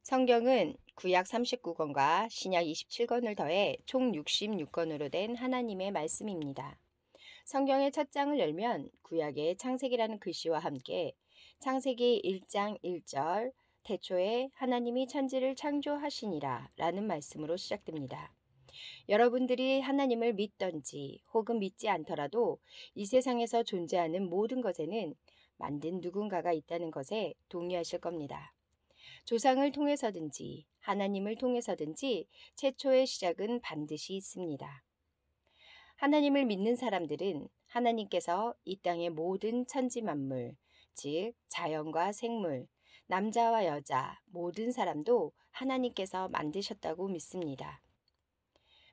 성경은 구약 39권과 신약 27권을 더해 총 66권으로 된 하나님의 말씀입니다. 성경의 첫 장을 열면 구약의 창세기라는 글씨와 함께 창세기 1장 1절 태초에 하나님이 천지를 창조하시니라 라는 말씀으로 시작됩니다. 여러분들이 하나님을 믿던지 혹은 믿지 않더라도 이 세상에서 존재하는 모든 것에는 만든 누군가가 있다는 것에 동의하실 겁니다. 조상을 통해서든지 하나님을 통해서든지 최초의 시작은 반드시 있습니다. 하나님을 믿는 사람들은 하나님께서 이 땅의 모든 천지 만물, 즉 자연과 생물, 남자와 여자, 모든 사람도 하나님께서 만드셨다고 믿습니다.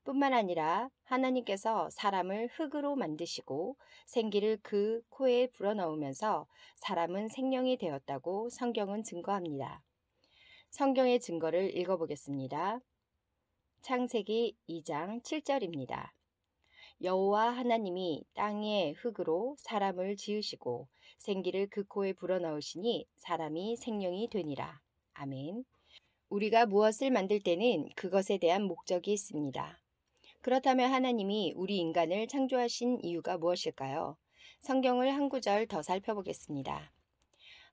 뿐만 아니라 하나님께서 사람을 흙으로 만드시고 생기를 그 코에 불어넣으면서 사람은 생명이 되었다고 성경은 증거합니다. 성경의 증거를 읽어보겠습니다. 창세기 2장 7절입니다. 여호와 하나님이 땅의 흙으로 사람을 지으시고 생기를 그 코에 불어넣으시니 사람이 생명이 되니라. 아멘. 우리가 무엇을 만들 때는 그것에 대한 목적이 있습니다. 그렇다면 하나님이 우리 인간을 창조하신 이유가 무엇일까요? 성경을 한 구절 더 살펴보겠습니다.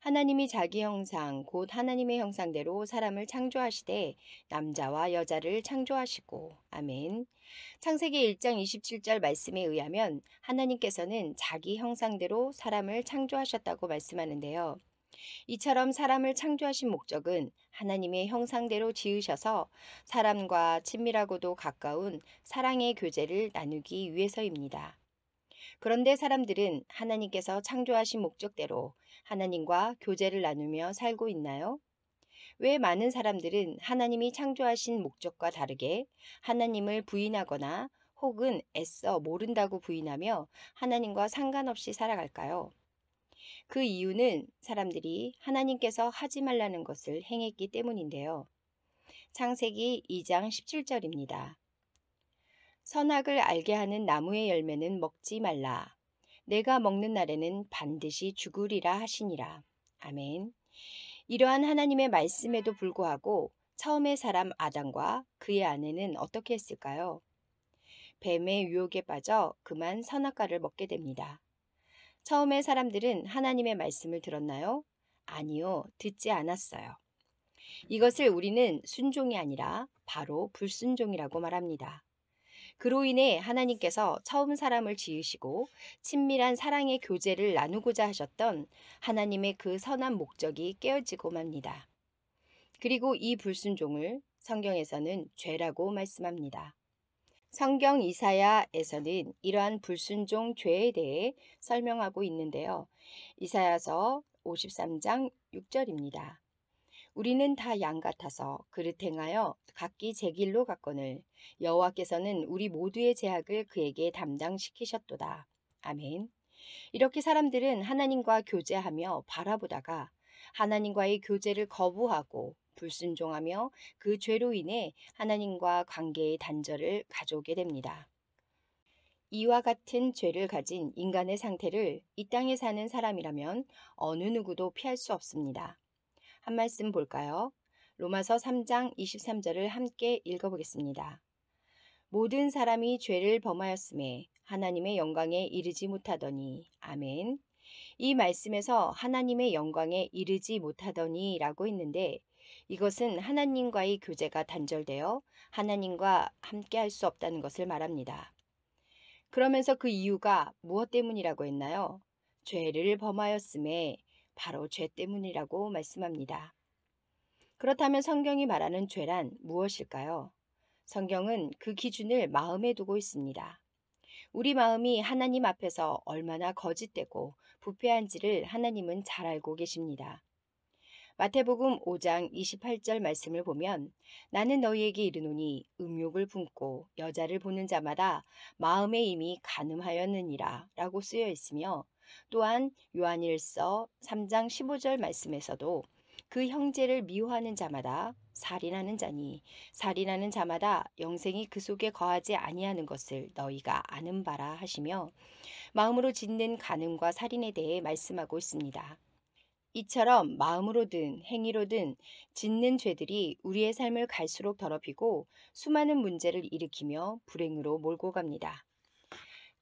하나님이 자기 형상, 곧 하나님의 형상대로 사람을 창조하시되 남자와 여자를 창조하시고. 아멘. 창세기 1장 27절 말씀에 의하면 하나님께서는 자기 형상대로 사람을 창조하셨다고 말씀하는데요. 이처럼 사람을 창조하신 목적은 하나님의 형상대로 지으셔서 사람과 친밀하고도 가까운 사랑의 교제를 나누기 위해서입니다. 그런데 사람들은 하나님께서 창조하신 목적대로 하나님과 교제를 나누며 살고 있나요? 왜 많은 사람들은 하나님이 창조하신 목적과 다르게 하나님을 부인하거나 혹은 애써 모른다고 부인하며 하나님과 상관없이 살아갈까요? 그 이유는 사람들이 하나님께서 하지 말라는 것을 행했기 때문인데요. 창세기 2장 17절입니다. 선악을 알게 하는 나무의 열매는 먹지 말라. 내가 먹는 날에는 반드시 죽으리라 하시니라. 아멘. 이러한 하나님의 말씀에도 불구하고 처음의 사람 아담과 그의 아내는 어떻게 했을까요? 뱀의 유혹에 빠져 그만 선악과를 먹게 됩니다. 처음에 사람들은 하나님의 말씀을 들었나요? 아니요, 듣지 않았어요. 이것을 우리는 순종이 아니라 바로 불순종이라고 말합니다. 그로 인해 하나님께서 처음 사람을 지으시고 친밀한 사랑의 교제를 나누고자 하셨던 하나님의 그 선한 목적이 깨어지고 맙니다. 그리고 이 불순종을 성경에서는 죄라고 말씀합니다. 성경 이사야에서는 이러한 불순종 죄에 대해 설명하고 있는데요. 이사야서 53장 6절입니다. 우리는 다 양 같아서 그릇 행하여 각기 제 길로 갔거늘 여호와께서는 우리 모두의 죄악을 그에게 담당시키셨도다. 아멘. 이렇게 사람들은 하나님과 교제하며 바라보다가 하나님과의 교제를 거부하고 불순종하며 그 죄로 인해 하나님과 관계의 단절을 가져오게 됩니다. 이와 같은 죄를 가진 인간의 상태를 이 땅에 사는 사람이라면 어느 누구도 피할 수 없습니다. 한 말씀 볼까요? 로마서 3장 23절을 함께 읽어보겠습니다. 모든 사람이 죄를 범하였음에 하나님의 영광에 이르지 못하더니. 아멘. 이 말씀에서 하나님의 영광에 이르지 못하더니 라고 했는데 이것은 하나님과의 교제가 단절되어 하나님과 함께 할 수 없다는 것을 말합니다. 그러면서 그 이유가 무엇 때문이라고 했나요? 죄를 범하였음에 바로 죄 때문이라고 말씀합니다. 그렇다면 성경이 말하는 죄란 무엇일까요? 성경은 그 기준을 마음에 두고 있습니다. 우리 마음이 하나님 앞에서 얼마나 거짓되고 부패한지를 하나님은 잘 알고 계십니다. 마태복음 5장 28절 말씀을 보면 나는 너희에게 이르노니 음욕을 품고 여자를 보는 자마다 마음에 이미 간음하였느니라 라고 쓰여 있으며 또한 요한일서 3장 15절 말씀에서도 그 형제를 미워하는 자마다 살인하는 자니 살인하는 자마다 영생이 그 속에 거하지 아니하는 것을 너희가 아는 바라 하시며 마음으로 짓는 간음과 살인에 대해 말씀하고 있습니다. 이처럼 마음으로든 행위로든 짓는 죄들이 우리의 삶을 갈수록 더럽히고 수많은 문제를 일으키며 불행으로 몰고 갑니다.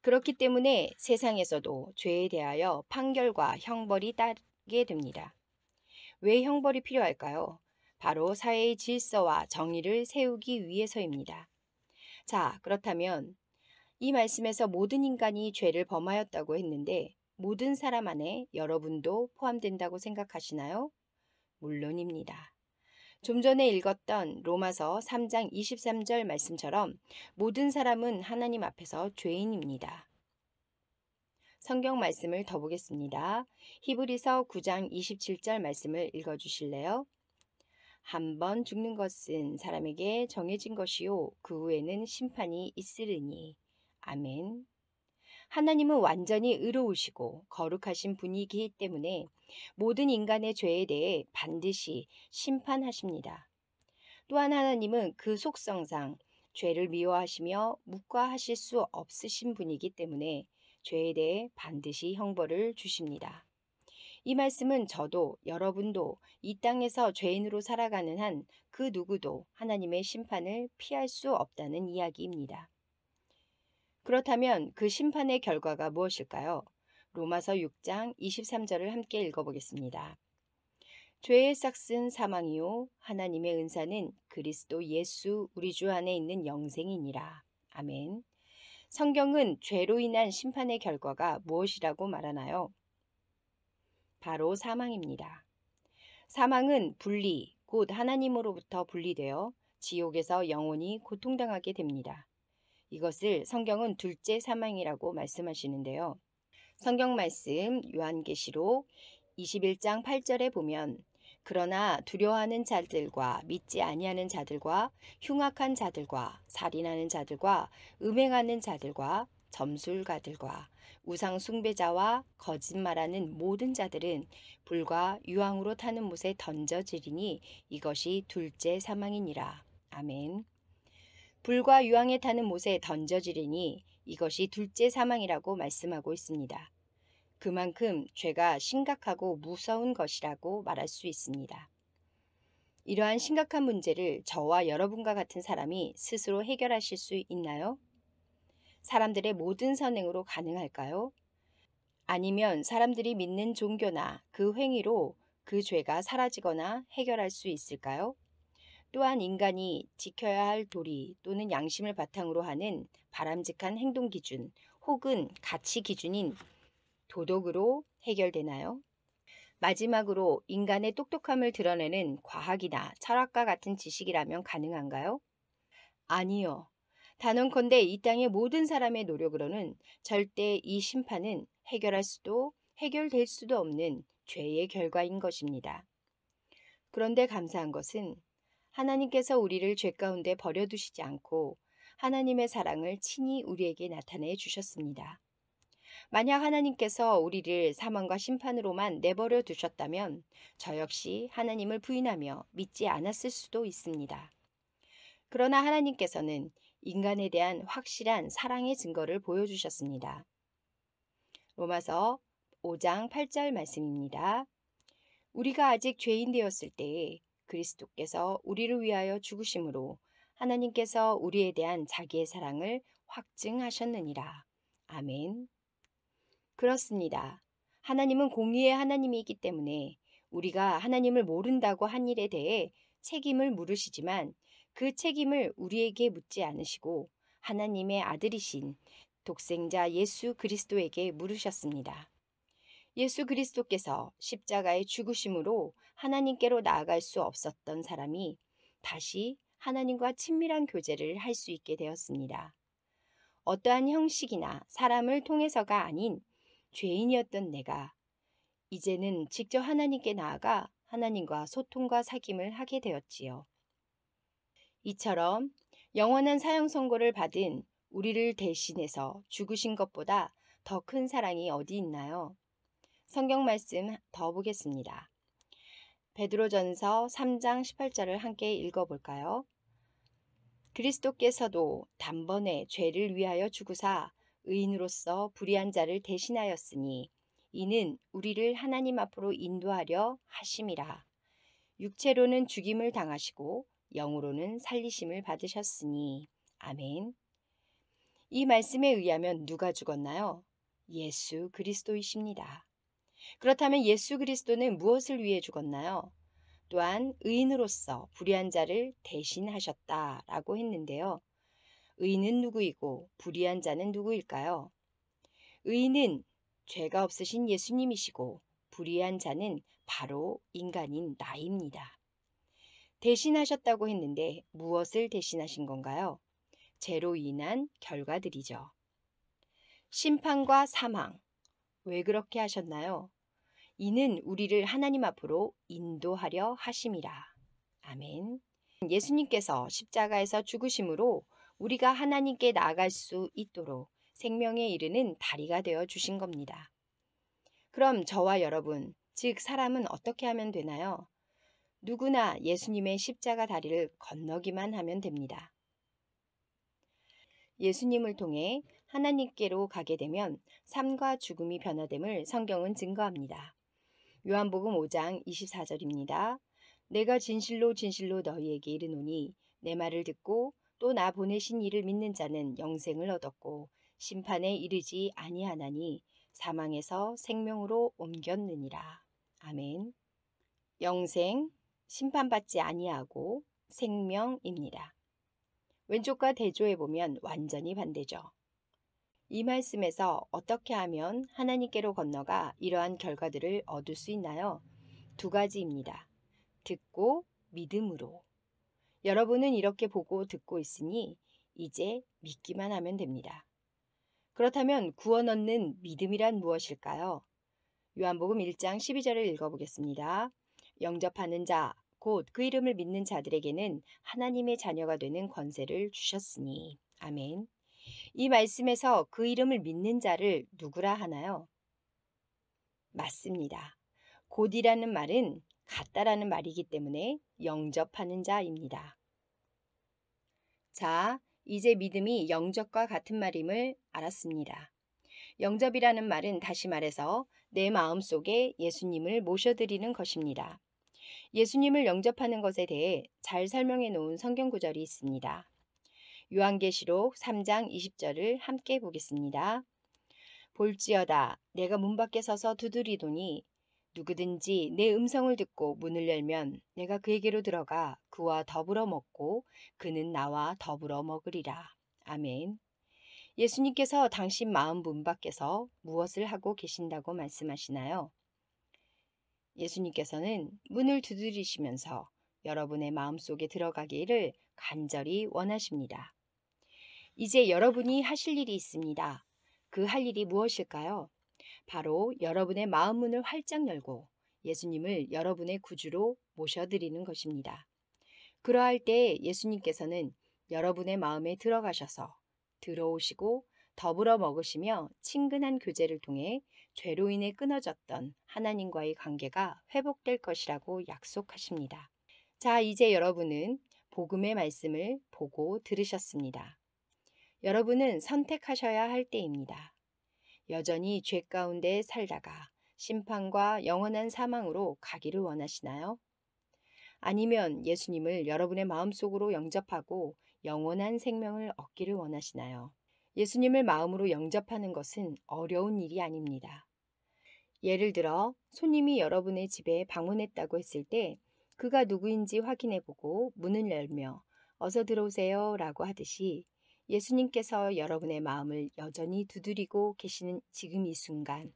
그렇기 때문에 세상에서도 죄에 대하여 판결과 형벌이 따르게 됩니다. 왜 형벌이 필요할까요? 바로 사회의 질서와 정의를 세우기 위해서입니다. 자, 그렇다면 이 말씀에서 모든 인간이 죄를 범하였다고 했는데 모든 사람 안에 여러분도 포함된다고 생각하시나요? 물론입니다. 좀 전에 읽었던 로마서 3장 23절 말씀처럼 모든 사람은 하나님 앞에서 죄인입니다. 성경 말씀을 더 보겠습니다. 히브리서 9장 27절 말씀을 읽어주실래요? 한 번 죽는 것은 사람에게 정해진 것이요 그 후에는 심판이 있으리니. 아멘. 하나님은 완전히 의로우시고 거룩하신 분이기 때문에 모든 인간의 죄에 대해 반드시 심판하십니다. 또한 하나님은 그 속성상 죄를 미워하시며 묵과하실 수 없으신 분이기 때문에 죄에 대해 반드시 형벌을 주십니다. 이 말씀은 저도 여러분도 이 땅에서 죄인으로 살아가는 한 그 누구도 하나님의 심판을 피할 수 없다는 이야기입니다. 그렇다면 그 심판의 결과가 무엇일까요? 로마서 6장 23절을 함께 읽어보겠습니다. 죄의 싹은 사망이요 하나님의 은사는 그리스도 예수 우리 주 안에 있는 영생이니라. 아멘. 성경은 죄로 인한 심판의 결과가 무엇이라고 말하나요? 바로 사망입니다. 사망은 분리, 곧 하나님으로부터 분리되어 지옥에서 영원히 고통당하게 됩니다. 이것을 성경은 둘째 사망이라고 말씀하시는데요. 성경 말씀 요한계시록 21장 8절에 보면 그러나 두려워하는 자들과 믿지 아니하는 자들과 흉악한 자들과 살인하는 자들과 음행하는 자들과 점술가들과 우상 숭배자와 거짓말하는 모든 자들은 불과 유황으로 타는 못에 던져지리니 이것이 둘째 사망이니라. 아멘. 불과 유황에 타는 못에 던져지리니 이것이 둘째 사망이라고 말씀하고 있습니다. 그만큼 죄가 심각하고 무서운 것이라고 말할 수 있습니다. 이러한 심각한 문제를 저와 여러분과 같은 사람이 스스로 해결하실 수 있나요? 사람들의 모든 선행으로 가능할까요? 아니면 사람들이 믿는 종교나 그 행위로 그 죄가 사라지거나 해결할 수 있을까요? 또한 인간이 지켜야 할 도리 또는 양심을 바탕으로 하는 바람직한 행동 기준 혹은 가치 기준인 도덕으로 해결되나요? 마지막으로 인간의 똑똑함을 드러내는 과학이나 철학과 같은 지식이라면 가능한가요? 아니요. 단언컨대 이 땅의 모든 사람의 노력으로는 절대 이 심판은 해결할 수도 해결될 수도 없는 죄의 결과인 것입니다. 그런데 감사한 것은 하나님께서 우리를 죄 가운데 버려두시지 않고 하나님의 사랑을 친히 우리에게 나타내 주셨습니다. 만약 하나님께서 우리를 사망과 심판으로만 내버려 두셨다면 저 역시 하나님을 부인하며 믿지 않았을 수도 있습니다. 그러나 하나님께서는 인간에 대한 확실한 사랑의 증거를 보여주셨습니다. 로마서 5장 8절 말씀입니다. 우리가 아직 죄인 되었을 때에 그리스도께서 우리를 위하여 죽으심으로 하나님께서 우리에 대한 자기의 사랑을 확증하셨느니라. 아멘. 그렇습니다. 하나님은 공의의 하나님이기 때문에 우리가 하나님을 모른다고 한 일에 대해 책임을 물으시지만 그 책임을 우리에게 묻지 않으시고 하나님의 아들이신 독생자 예수 그리스도에게 물으셨습니다. 예수 그리스도께서 십자가의 죽으심으로 하나님께로 나아갈 수 없었던 사람이 다시 하나님과 친밀한 교제를 할 수 있게 되었습니다. 어떠한 형식이나 사람을 통해서가 아닌 죄인이었던 내가 이제는 직접 하나님께 나아가 하나님과 소통과 사귐을 하게 되었지요. 이처럼 영원한 사형 선고를 받은 우리를 대신해서 죽으신 것보다 더 큰 사랑이 어디 있나요? 성경 말씀 더 보겠습니다. 베드로전서 3장 18절을 함께 읽어볼까요? 그리스도께서도 단번에 죄를 위하여 죽으사 의인으로서 불의한 자를 대신하였으니 이는 우리를 하나님 앞으로 인도하려 하심이라. 육체로는 죽임을 당하시고 영으로는 살리심을 받으셨으니. 아멘. 이 말씀에 의하면 누가 죽었나요? 예수 그리스도이십니다. 그렇다면 예수 그리스도는 무엇을 위해 죽었나요? 또한 의인으로서 불의한 자를 대신하셨다라고 했는데요. 의인은 누구이고 불의한 자는 누구일까요? 의인은 죄가 없으신 예수님이시고 불의한 자는 바로 인간인 나입니다. 대신하셨다고 했는데 무엇을 대신하신 건가요? 죄로 인한 결과들이죠. 심판과 사망. 왜 그렇게 하셨나요? 이는 우리를 하나님 앞으로 인도하려 하심이라. 아멘. 예수님께서 십자가에서 죽으심으로 우리가 하나님께 나아갈 수 있도록 생명에 이르는 다리가 되어 주신 겁니다. 그럼 저와 여러분, 즉 사람은 어떻게 하면 되나요? 누구나 예수님의 십자가 다리를 건너기만 하면 됩니다. 예수님을 통해 하나님께로 가게 되면 삶과 죽음이 변화됨을 성경은 증거합니다. 요한복음 5장 24절입니다. 내가 진실로 진실로 너희에게 이르노니 내 말을 듣고 또 나 보내신 이를 믿는 자는 영생을 얻었고 심판에 이르지 아니하나니 사망에서 생명으로 옮겼느니라. 아멘. 영생, 심판받지 아니하고 생명입니다. 왼쪽과 대조해 보면 완전히 반대죠. 이 말씀에서 어떻게 하면 하나님께로 건너가 이러한 결과들을 얻을 수 있나요? 두 가지입니다. 듣고 믿음으로. 여러분은 이렇게 보고 듣고 있으니 이제 믿기만 하면 됩니다. 그렇다면 구원 얻는 믿음이란 무엇일까요? 요한복음 1장 12절을 읽어보겠습니다. 영접하는 자, 곧 그 이름을 믿는 자들에게는 하나님의 자녀가 되는 권세를 주셨으니. 아멘. 이 말씀에서 그 이름을 믿는 자를 누구라 하나요? 맞습니다. 곧이라는 말은 같다라는 말이기 때문에 영접하는 자입니다. 자, 이제 믿음이 영접과 같은 말임을 알았습니다. 영접이라는 말은 다시 말해서 내 마음속에 예수님을 모셔드리는 것입니다. 예수님을 영접하는 것에 대해 잘 설명해 놓은 성경 구절이 있습니다. 요한계시록 3장 20절을 함께 보겠습니다. 볼지어다 내가 문 밖에 서서 두드리노니 누구든지 내 음성을 듣고 문을 열면 내가 그에게로 들어가 그와 더불어 먹고 그는 나와 더불어 먹으리라. 아멘. 예수님께서 당신 마음 문 밖에서 무엇을 하고 계신다고 말씀하시나요? 예수님께서는 문을 두드리시면서 여러분의 마음속에 들어가기를 간절히 원하십니다. 이제 여러분이 하실 일이 있습니다. 그 할 일이 무엇일까요? 바로 여러분의 마음 문을 활짝 열고 예수님을 여러분의 구주로 모셔드리는 것입니다. 그러할 때 예수님께서는 여러분의 마음에 들어가셔서 들어오시고 더불어 먹으시며 친근한 교제를 통해 죄로 인해 끊어졌던 하나님과의 관계가 회복될 것이라고 약속하십니다. 자, 이제 여러분은 복음의 말씀을 보고 들으셨습니다. 여러분은 선택하셔야 할 때입니다. 여전히 죄 가운데 살다가 심판과 영원한 사망으로 가기를 원하시나요? 아니면 예수님을 여러분의 마음속으로 영접하고 영원한 생명을 얻기를 원하시나요? 예수님을 마음으로 영접하는 것은 어려운 일이 아닙니다. 예를 들어 손님이 여러분의 집에 방문했다고 했을 때 그가 누구인지 확인해보고 문을 열며 어서 들어오세요 라고 하듯이 예수님께서 여러분의 마음을 여전히 두드리고 계시는 지금 이 순간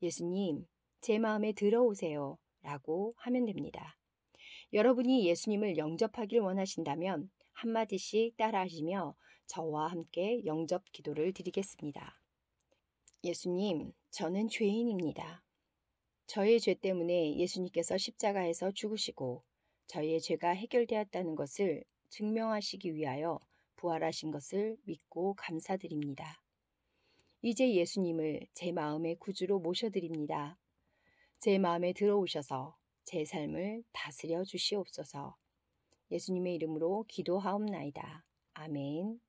예수님, 제 마음에 들어오세요 라고 하면 됩니다. 여러분이 예수님을 영접하길 원하신다면 한마디씩 따라하시며 저와 함께 영접 기도를 드리겠습니다. 예수님, 저는 죄인입니다. 저의 죄 때문에 예수님께서 십자가에서 죽으시고 저의 죄가 해결되었다는 것을 증명하시기 위하여 부활하신 것을 믿고 감사드립니다. 이제 예수님을 제 마음의 구주로 모셔드립니다. 제 마음에 들어오셔서 제 삶을 다스려 주시옵소서. 예수님의 이름으로 기도하옵나이다. 아멘.